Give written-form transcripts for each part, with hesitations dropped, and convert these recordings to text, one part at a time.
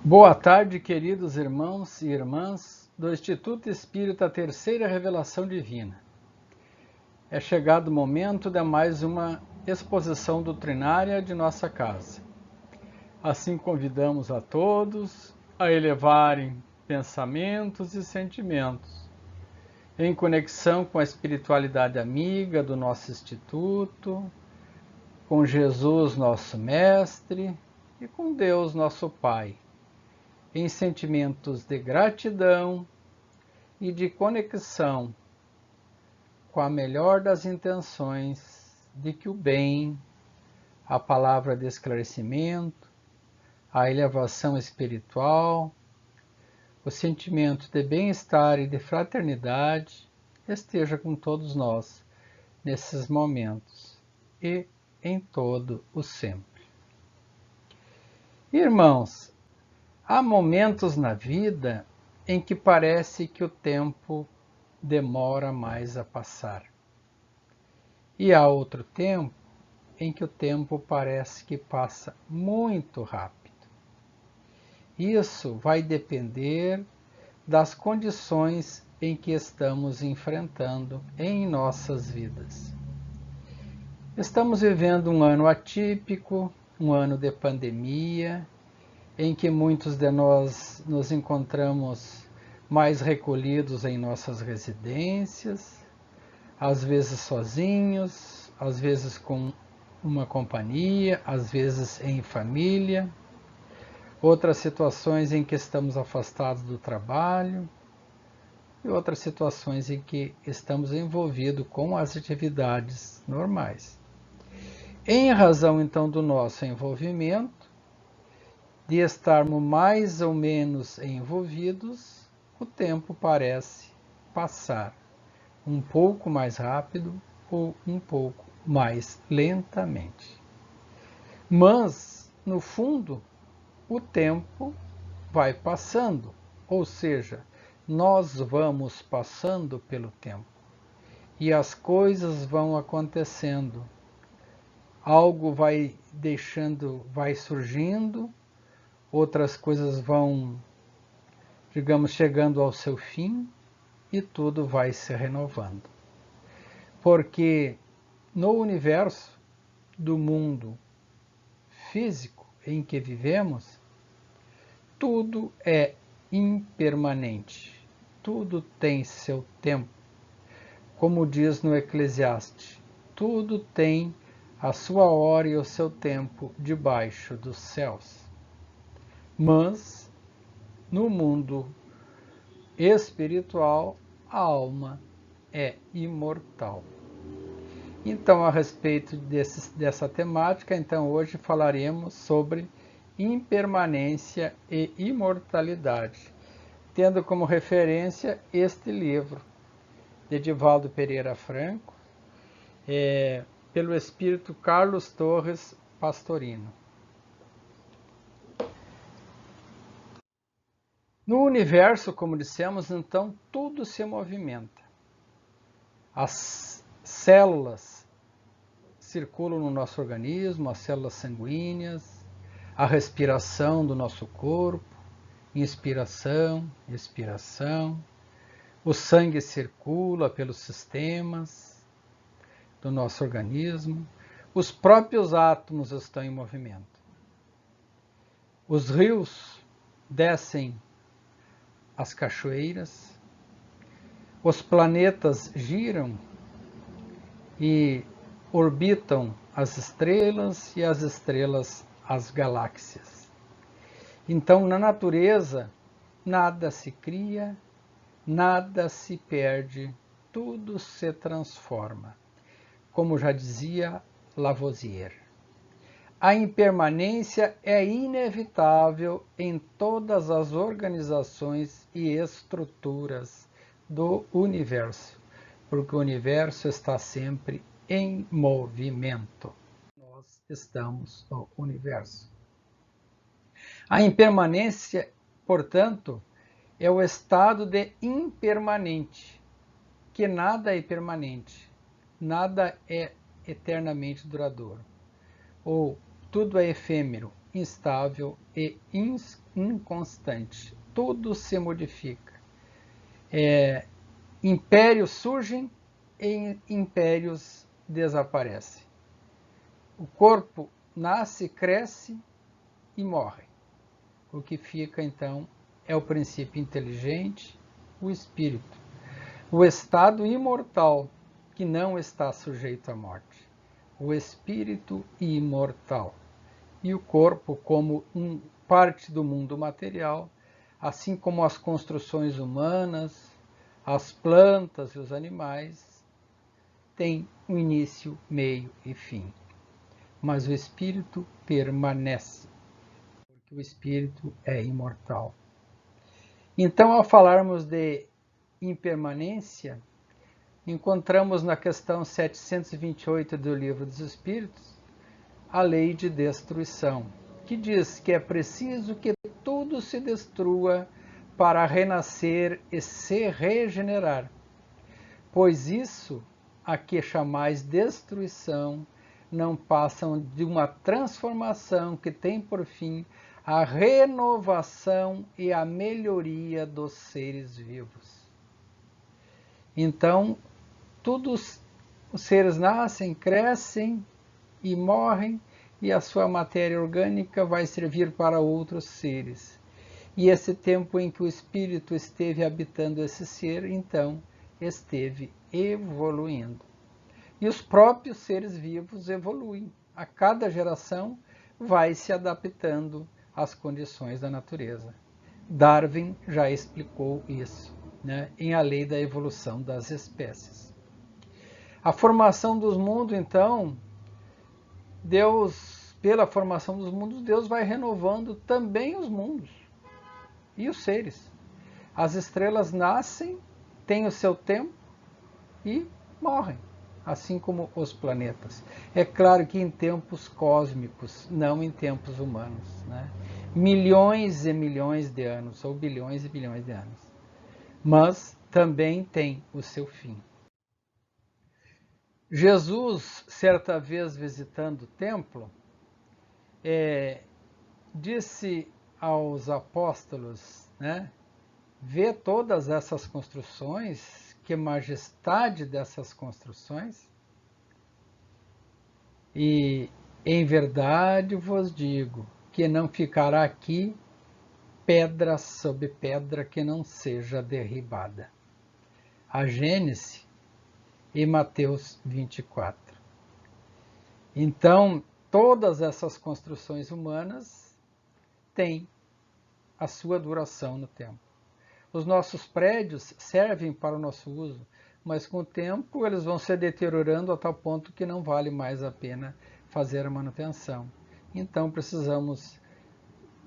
Boa tarde, queridos irmãos e irmãs do Instituto Espírita Terceira Revelação Divina. É chegado o momento de mais uma exposição doutrinária de nossa casa. Assim convidamos a todos a elevarem pensamentos e sentimentos em conexão com a espiritualidade amiga do nosso Instituto, com Jesus, nosso Mestre, e com Deus, nosso Pai, em sentimentos de gratidão e de conexão com a melhor das intenções de que o bem, a palavra de esclarecimento, a elevação espiritual, o sentimento de bem-estar e de fraternidade esteja com todos nós nesses momentos e em todo o sempre. Irmãos, há momentos na vida em que parece que o tempo demora mais a passar. E há outro tempo em que o tempo parece que passa muito rápido. Isso vai depender das condições em que estamos enfrentando em nossas vidas. Estamos vivendo um ano atípico, um ano de pandemia, em que muitos de nós nos encontramos mais recolhidos em nossas residências, às vezes sozinhos, às vezes com uma companhia, às vezes em família, outras situações em que estamos afastados do trabalho e outras situações em que estamos envolvidos com as atividades normais. Em razão, então, do nosso envolvimento, de estarmos mais ou menos envolvidos, o tempo parece passar um pouco mais rápido ou um pouco mais lentamente. Mas, no fundo, o tempo vai passando, ou seja, nós vamos passando pelo tempo e as coisas vão acontecendo. Algo vai vai surgindo, outras coisas vão, digamos, chegando ao seu fim e tudo vai se renovando. Porque no universo do mundo físico em que vivemos, tudo é impermanente, tudo tem seu tempo. Como diz no Eclesiastes, tudo tem a sua hora e o seu tempo debaixo dos céus. Mas, no mundo espiritual, a alma é imortal. Então, a respeito dessa temática, então hoje falaremos sobre impermanência e imortalidade, tendo como referência este livro de Divaldo Pereira Franco, pelo espírito Carlos Torres Pastorino. No universo, como dissemos, então, tudo se movimenta. As células circulam no nosso organismo, as células sanguíneas, a respiração do nosso corpo, inspiração, expiração, o sangue circula pelos sistemas do nosso organismo, os próprios átomos estão em movimento. Os rios descem as cachoeiras, os planetas giram e orbitam as estrelas e as estrelas as galáxias. Então, na natureza, nada se cria, nada se perde, tudo se transforma. Como já dizia Lavoisier, a impermanência é inevitável em todas as organizações e estruturas do universo, porque o universo está sempre em movimento. Nós estamos no universo. A impermanência, portanto, é o estado de impermanente, que nada é permanente, nada é eternamente duradouro, ou tudo é efêmero, instável e inconstante. Tudo se modifica. Impérios surgem e impérios desaparecem. O corpo nasce, cresce e morre. O que fica, então, é o princípio inteligente, o espírito, o estado imortal, que não está sujeito à morte, o espírito imortal. E o corpo, como parte do mundo material, assim como as construções humanas, as plantas e os animais, tem um início, meio e fim. Mas o espírito permanece, porque o espírito é imortal. Então, ao falarmos de impermanência, encontramos na questão 728 do Livro dos Espíritos a lei de destruição, que diz que é preciso que tudo se destrua para renascer e se regenerar, pois isso a que chamais destruição não passam de uma transformação que tem por fim a renovação e a melhoria dos seres vivos. Então, todos os seres nascem, crescem e morrem, e a sua matéria orgânica vai servir para outros seres. E esse tempo em que o espírito esteve habitando esse ser, então, esteve evoluindo. E os próprios seres vivos evoluem. A cada geração vai se adaptando às condições da natureza. Darwin já explicou isso, né, em A Lei da Evolução das Espécies. A formação dos mundos, então, Deus, pela formação dos mundos, Deus vai renovando também os mundos e os seres. As estrelas nascem, têm o seu tempo e morrem, assim como os planetas. É claro que em tempos cósmicos, não em tempos humanos, né? Milhões e milhões de anos, ou bilhões e bilhões de anos. Mas também tem o seu fim. Jesus, certa vez visitando o templo, disse aos apóstolos, né, vê todas essas construções, que majestade dessas construções, e em verdade vos digo que não ficará aqui pedra sobre pedra que não seja derribada. A Gênesis e Mateus 24. Então, todas essas construções humanas têm a sua duração no tempo. Os nossos prédios servem para o nosso uso, mas com o tempo eles vão se deteriorando a tal ponto que não vale mais a pena fazer a manutenção. Então precisamos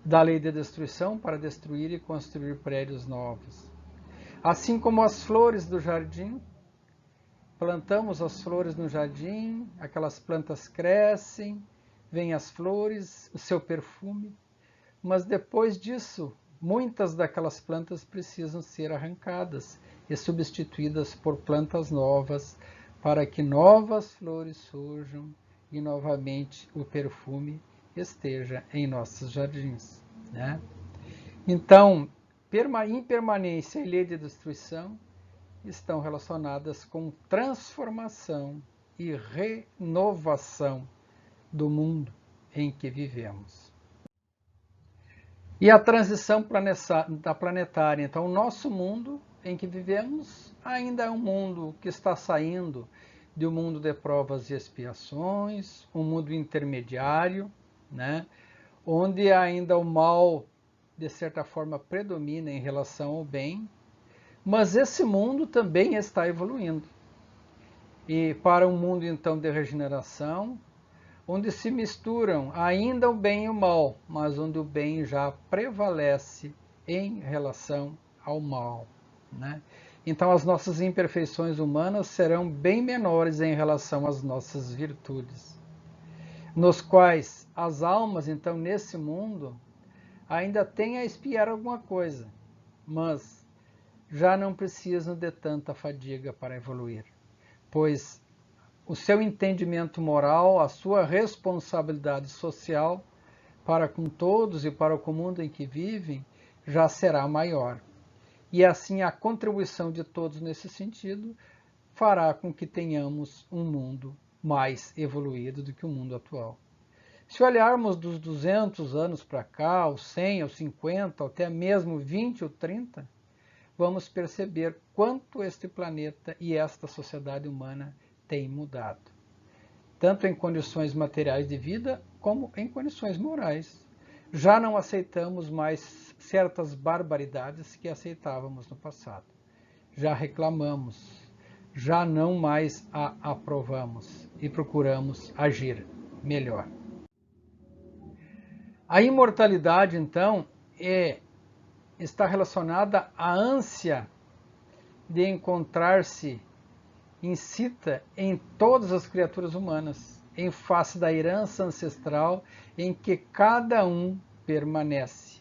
da lei de destruição para destruir e construir prédios novos. Assim como as flores do jardim, plantamos as flores no jardim, aquelas plantas crescem, vêm as flores, o seu perfume, mas depois disso, muitas daquelas plantas precisam ser arrancadas e substituídas por plantas novas, para que novas flores surjam e novamente o perfume esteja em nossos jardins, né? Então, impermanência e lei de destruição estão relacionadas com transformação e renovação do mundo em que vivemos. E a transição planetária. Então, o nosso mundo em que vivemos ainda é um mundo que está saindo de um mundo de provas e expiações, um mundo intermediário, né, onde ainda o mal, de certa forma, predomina em relação ao bem, mas esse mundo também está evoluindo. E para um mundo, então, de regeneração, onde se misturam ainda o bem e o mal, mas onde o bem já prevalece em relação ao mal, né? Então as nossas imperfeições humanas serão bem menores em relação às nossas virtudes, nos quais as almas, então, nesse mundo, ainda têm a expiar alguma coisa, mas já não precisam de tanta fadiga para evoluir, pois o seu entendimento moral, a sua responsabilidade social para com todos e para com o mundo em que vivem já será maior. E assim a contribuição de todos nesse sentido fará com que tenhamos um mundo mais evoluído do que o mundo atual. Se olharmos dos 200 anos para cá, os 100, os 50, até mesmo 20 ou 30, vamos perceber quanto este planeta e esta sociedade humana têm mudado, tanto em condições materiais de vida como em condições morais. Já não aceitamos mais certas barbaridades que aceitávamos no passado. Já reclamamos, já não mais a aprovamos e procuramos agir melhor. A imortalidade, então, está relacionada à ânsia de encontrar-se incita em todas as criaturas humanas, em face da herança ancestral em que cada um permanece.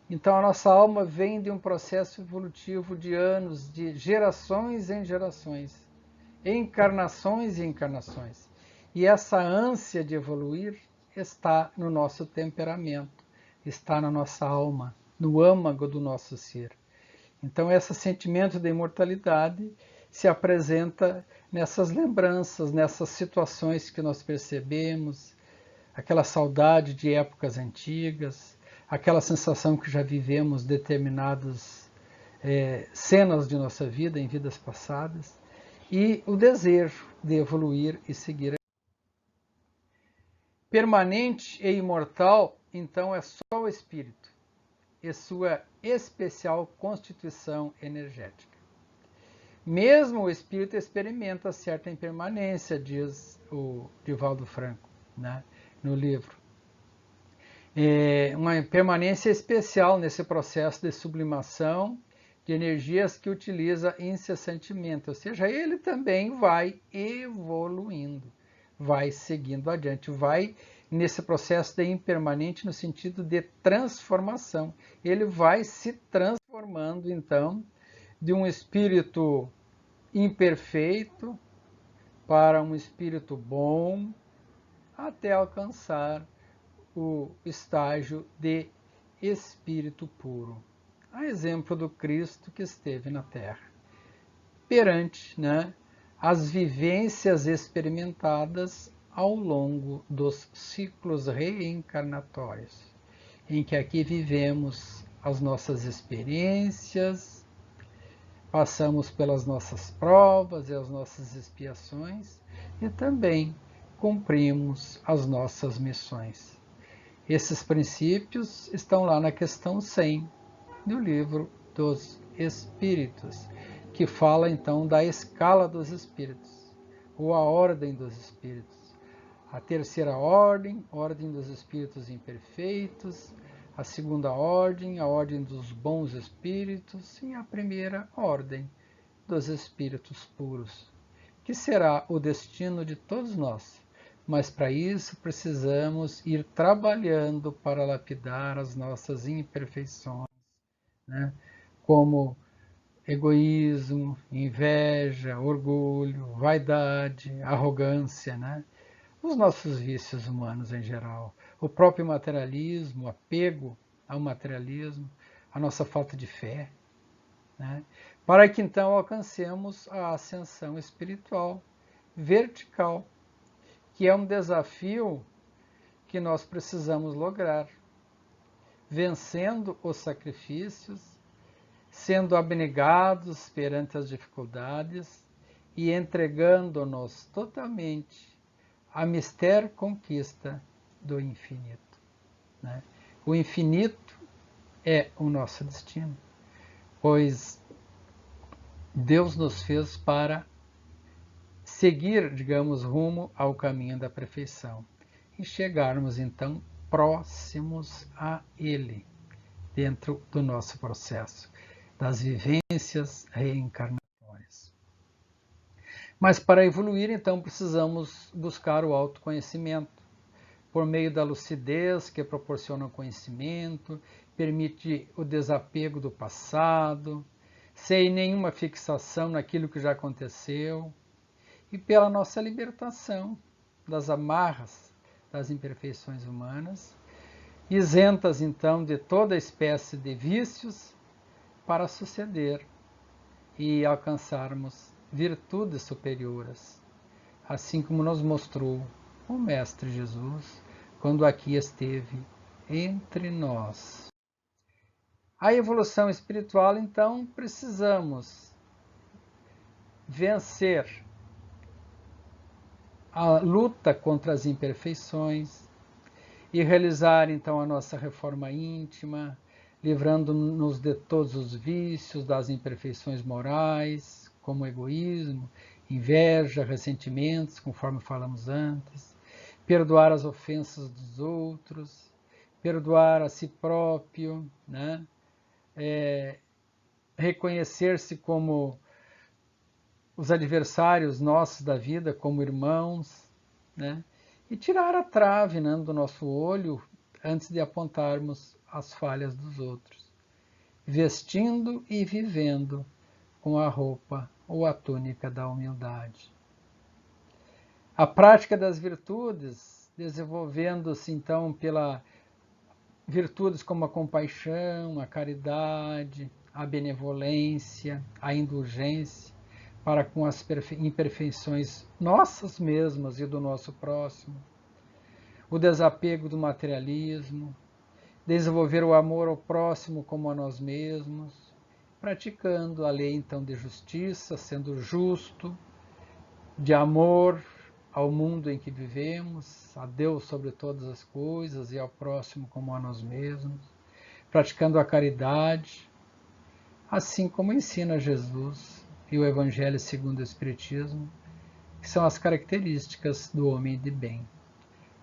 Então a nossa alma vem de um processo evolutivo de anos, de gerações em gerações, encarnações e encarnações. E essa ânsia de evoluir está no nosso temperamento, está na nossa alma, no âmago do nosso ser. Então esse sentimento de imortalidade se apresenta nessas lembranças, nessas situações que nós percebemos, aquela saudade de épocas antigas, aquela sensação que já vivemos determinadas cenas de nossa vida em vidas passadas, e o desejo de evoluir e seguir. Permanente e imortal, então, é só o espírito e sua especial constituição energética. Mesmo o espírito experimenta certa impermanência, diz o Divaldo Franco, né, no livro. Uma permanência especial nesse processo de sublimação de energias que utiliza incessantemente, ou seja, ele também vai evoluindo, vai seguindo adiante, vai nesse processo de impermanente no sentido de transformação. Ele vai se transformando, então, de um espírito imperfeito para um espírito bom, até alcançar o estágio de espírito puro. A exemplo do Cristo que esteve na Terra, perante, as vivências experimentadas ao longo dos ciclos reencarnatórios, em que aqui vivemos as nossas experiências, passamos pelas nossas provas e as nossas expiações e também cumprimos as nossas missões. Esses princípios estão lá na questão 100 do Livro dos Espíritos, que fala então da escala dos espíritos, ou a ordem dos espíritos. A terceira ordem, ordem dos espíritos imperfeitos, a segunda ordem, a ordem dos bons espíritos, e a primeira ordem dos espíritos puros, que será o destino de todos nós. Mas para isso precisamos ir trabalhando para lapidar as nossas imperfeições, como egoísmo, inveja, orgulho, vaidade, arrogância, os nossos vícios humanos em geral, o próprio materialismo, o apego ao materialismo, a nossa falta de fé, para que então alcancemos a ascensão espiritual vertical, que é um desafio que nós precisamos lograr, vencendo os sacrifícios, sendo abnegados perante as dificuldades e entregando-nos totalmente à mister conquista do infinito. O infinito é o nosso destino, pois Deus nos fez para seguir, digamos, rumo ao caminho da perfeição e chegarmos então próximos a Ele, dentro do nosso processo das vivências reencarnatórias. Mas para evoluir, então, precisamos buscar o autoconhecimento, por meio da lucidez que proporciona o conhecimento, permite o desapego do passado, sem nenhuma fixação naquilo que já aconteceu, e pela nossa libertação das amarras das imperfeições humanas, isentas então de toda espécie de vícios, para suceder e alcançarmos virtudes superiores, assim como nos mostrou o Mestre Jesus quando aqui esteve entre nós. A evolução espiritual, então, precisamos vencer a luta contra as imperfeições e realizar, então, a nossa reforma íntima, livrando-nos de todos os vícios, das imperfeições morais, como egoísmo, inveja, ressentimentos, conforme falamos antes, perdoar as ofensas dos outros, perdoar a si próprio, né? Reconhecer-se como os adversários nossos da vida, como irmãos, né? E tirar a trave, né, do nosso olho antes de apontarmos as falhas dos outros, vestindo e vivendo com a roupa ou a túnica da humildade. A prática das virtudes, desenvolvendo-se então pela virtudes como a compaixão, a caridade, a benevolência, a indulgência, para com as imperfeições nossas mesmas e do nosso próximo, o desapego do materialismo, desenvolver o amor ao próximo como a nós mesmos, praticando a lei então de justiça, sendo justo, de amor ao mundo em que vivemos, a Deus sobre todas as coisas e ao próximo como a nós mesmos, praticando a caridade, assim como ensina Jesus e o Evangelho segundo o Espiritismo, que são as características do homem de bem,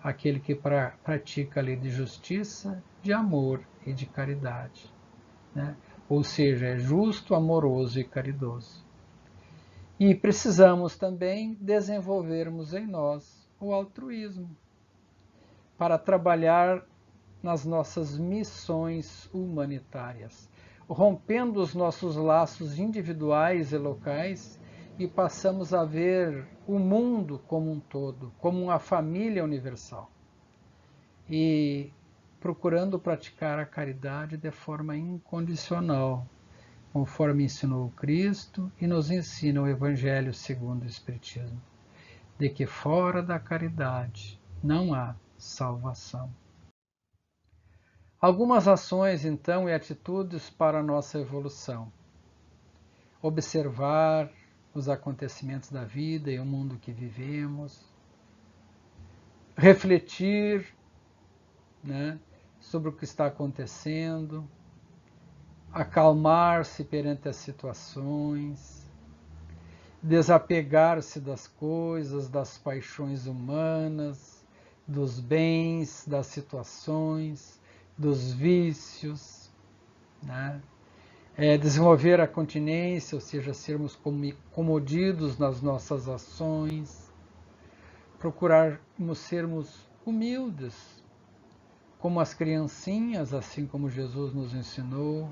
aquele que pratica a lei de justiça, de amor e de caridade, né? Ou seja, é justo, amoroso e caridoso. E precisamos também desenvolvermos em nós o altruísmo, para trabalhar nas nossas missões humanitárias, rompendo os nossos laços individuais e locais e passamos a ver o mundo como um todo, como uma família universal. E procurando praticar a caridade de forma incondicional, conforme ensinou Cristo e nos ensina o Evangelho segundo o Espiritismo, de que fora da caridade não há salvação. Algumas ações, então, e atitudes para a nossa evolução. Observar os acontecimentos da vida e o mundo que vivemos. Refletir, né, sobre o que está acontecendo. Acalmar-se perante as situações. Desapegar-se das coisas, das paixões humanas, dos bens, das situações, dos vícios, né? Desenvolver a continência, ou seja, sermos comodidos nas nossas ações, procurarmos sermos humildes, como as criancinhas, assim como Jesus nos ensinou,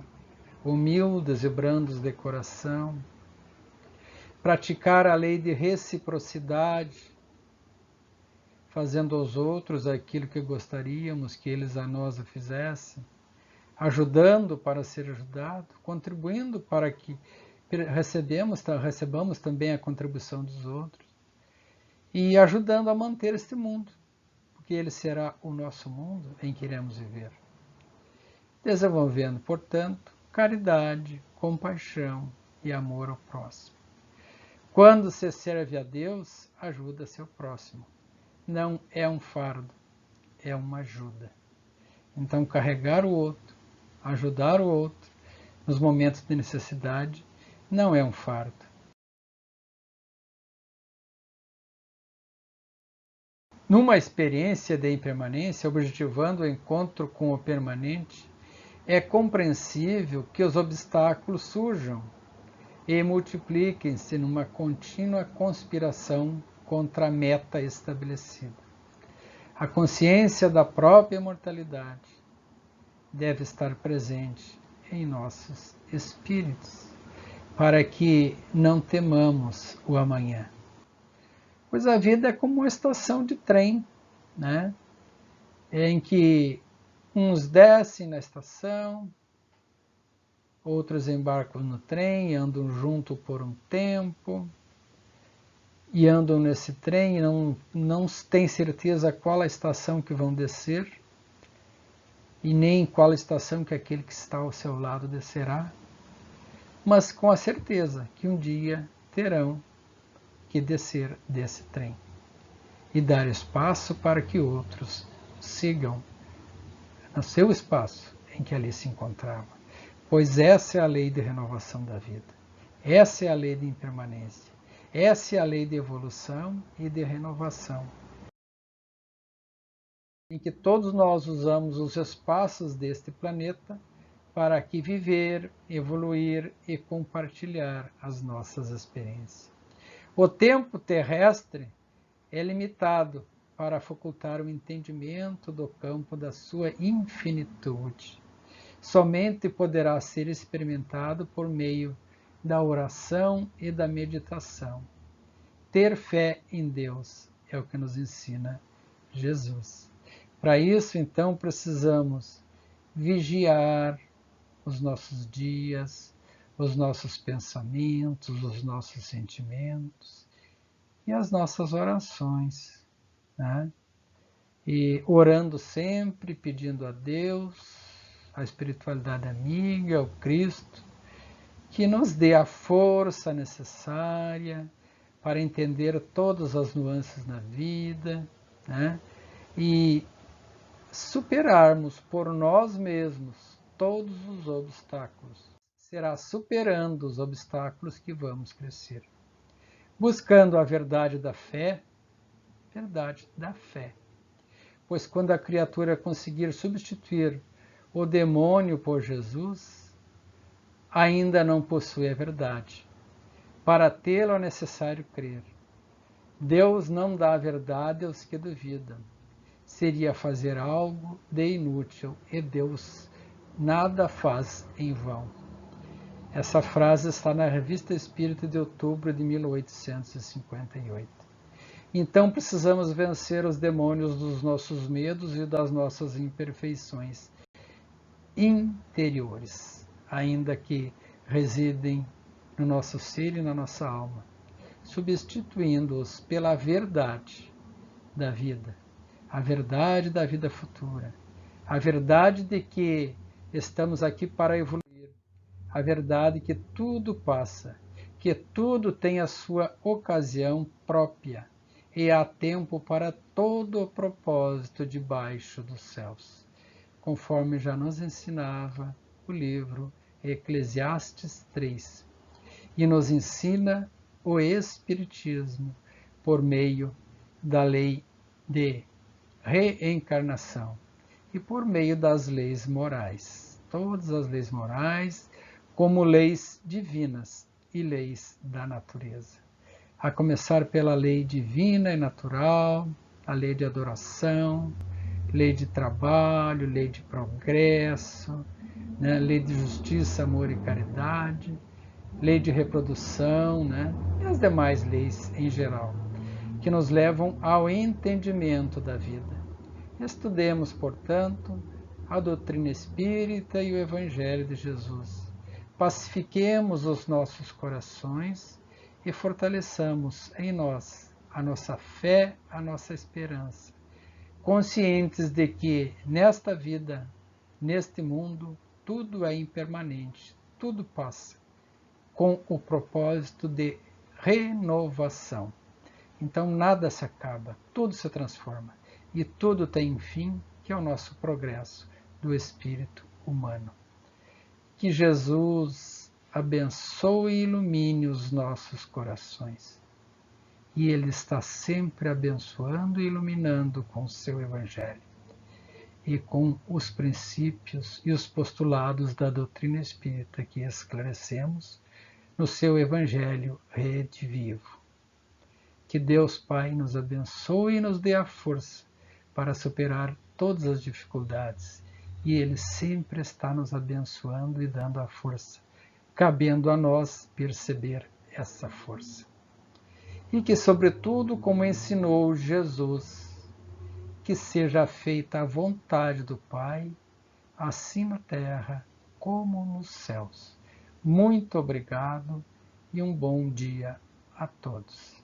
humildes e brandos de coração, praticar a lei de reciprocidade, fazendo aos outros aquilo que gostaríamos que eles a nós o fizessem, ajudando para ser ajudado, contribuindo para que recebamos também a contribuição dos outros e ajudando a manter este mundo, porque ele será o nosso mundo em que iremos viver. Desenvolvendo, portanto, caridade, compaixão e amor ao próximo. Quando se serve a Deus, ajuda seu próximo. Não é um fardo, é uma ajuda. Então, carregar o outro, ajudar o outro nos momentos de necessidade não é um fardo. Numa experiência de impermanência, objetivando o encontro com o permanente, é compreensível que os obstáculos surjam e multipliquem-se numa contínua conspiração contra a meta estabelecida. A consciência da própria imortalidade deve estar presente em nossos espíritos, para que não temamos o amanhã. Pois a vida é como uma estação de trem, né? Em que Uns descem na estação, outros embarcam no trem, andam junto por um tempo, e andam nesse trem e não têm certeza qual a estação que vão descer, e nem qual a estação que aquele que está ao seu lado descerá, mas com a certeza que um dia terão que descer desse trem e dar espaço para que outros sigam no seu espaço em que ali se encontrava. Pois essa é a lei de renovação da vida. Essa é a lei de impermanência. Essa é a lei de evolução e de renovação, em que todos nós usamos os espaços deste planeta para aqui viver, evoluir e compartilhar as nossas experiências. O tempo terrestre é limitado para facultar o entendimento do campo da sua infinitude. Somente poderá ser experimentado por meio da oração e da meditação. Ter fé em Deus é o que nos ensina Jesus. Para isso, então, precisamos vigiar os nossos dias, os nossos pensamentos, os nossos sentimentos e as nossas orações, né? E orando sempre, pedindo a Deus, a espiritualidade amiga, o Cristo, que nos dê a força necessária para entender todas as nuances na vida, né? E superarmos por nós mesmos todos os obstáculos. Será superando os obstáculos que vamos crescer. Buscando a verdade da fé, pois quando a criatura conseguir substituir o demônio por Jesus, ainda não possui a verdade. Para tê-lo é necessário crer. Deus não dá a verdade aos que duvidam. Seria fazer algo de inútil, e Deus nada faz em vão. Essa frase está na Revista Espírita de outubro de 1858. Então precisamos vencer os demônios dos nossos medos e das nossas imperfeições interiores, ainda que residem no nosso ser e na nossa alma, substituindo-os pela verdade da vida, a verdade da vida futura, a verdade de que estamos aqui para evoluir, a verdade que tudo passa, que tudo tem a sua ocasião própria e há tempo para todo o propósito debaixo dos céus, conforme já nos ensinava o livro Eclesiastes 3, e nos ensina o Espiritismo por meio da lei de reencarnação e por meio das leis morais, todas as leis morais como leis divinas e leis da natureza. A começar pela lei divina e natural, a lei de adoração, lei de trabalho, lei de progresso, né? Lei de justiça, amor e caridade, lei de reprodução, né? E as demais leis em geral, que nos levam ao entendimento da vida. Estudemos, portanto, a doutrina espírita e o Evangelho de Jesus. Pacifiquemos os nossos corações e fortaleçamos em nós a nossa fé, a nossa esperança, conscientes de que nesta vida, neste mundo, tudo é impermanente, tudo passa, com o propósito de renovação. Então nada se acaba, tudo se transforma e tudo tem um fim, que é o nosso progresso do espírito humano. Que Jesus abençoe e ilumine os nossos corações. E Ele está sempre abençoando e iluminando com o seu Evangelho e com os princípios e os postulados da doutrina espírita que esclarecemos no seu Evangelho Rede Vivo. Que Deus Pai nos abençoe e nos dê a força para superar todas as dificuldades, e Ele sempre está nos abençoando e dando a força, cabendo a nós perceber essa força. E que, sobretudo, como ensinou Jesus, que seja feita a vontade do Pai, assim na terra como nos céus. Muito obrigado e um bom dia a todos.